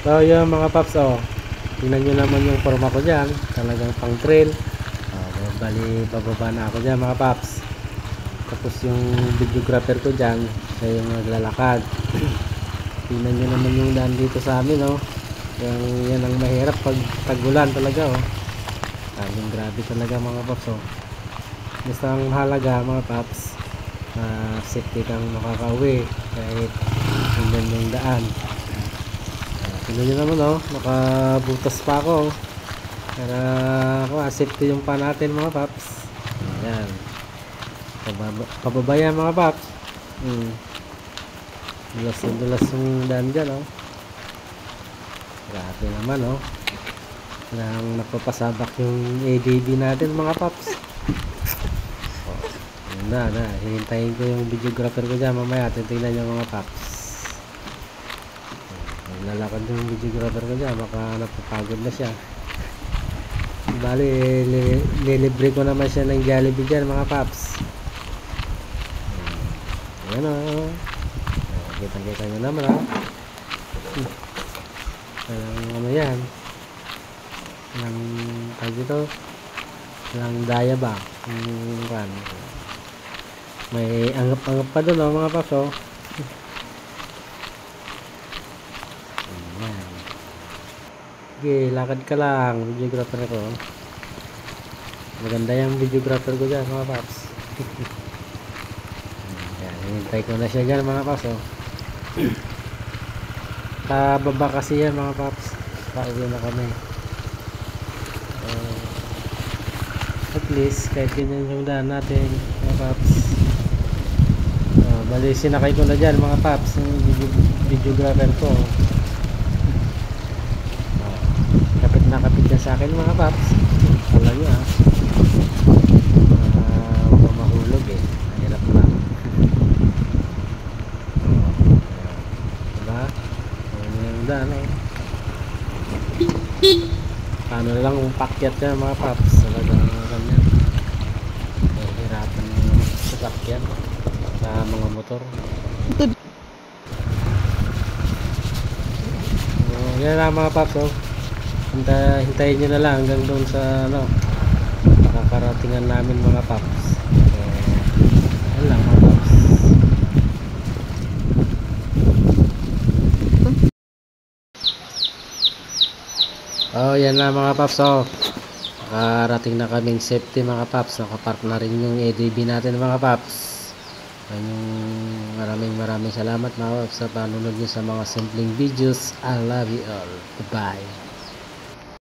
So yung mga paps, tingnan nyo naman yung forma ko dyan, talagang pang trail. Bali bababa na ako dyan mga paps. Tapos yung videographer ko dyan, siya yung naglalakad. Tingnan nyo naman yung daan dito sa amin, yan ang mahirap pag tagulan talaga, grabe talaga mga paps. Basta ang halaga mga paps, safety kang makakauwi kahit tingnan yung daan. Tingnan nyo naman, nakabutas pa ako, para safety yung pa natin mga paps. Ayan, pababa yan mga paps. Dulas na dulas yung daan dyan, grabe naman, nang napapasabak yung ADB natin mga paps. Hihintayin ko yung videographer ko dyan mamaya. Titignan nyo mga paps. Naglalakad yung videographer ko dyan, baka napapagod na siya. Bali lilibre ko naman siya ng Jollibee dyan mga paps. Ayan, kita nyo naman, ano yan, ng tag dito, ng daya ba, may angap-angap pa doon, mga paps. Ayan. Okay, lakad ka lang, videographer ko. Maganda yung videographer ko dyan mga paps. Ayan, hinintay ko na siya dyan mga paps. Baba kasi yan mga paps, pauwi na kami. At least kahit ganyan yung daan natin mga paps. Bali sinakay ko na dyan mga paps yung videographer ko. Kapit na kapit yan sa akin mga paps. Wala nyo huwag mahulog mahirap na. Diba? Yung daan paano lang kung pakyat yan mga paps. Talagang ganyan, hirapan sa pakyat sa mga motor. Yan lang mga paps. Hintayin nyo na lang hanggang doon sa nakakaratingan namin mga paps. Yan lang mga paps. Yan lang mga paps. Nakarating na kaming safety mga paps. Nakapark na rin yung ADB natin mga paps. Maraming salamat mga paps sa panunod nyo sa mga simpleng videos. I love you all. Goodbye.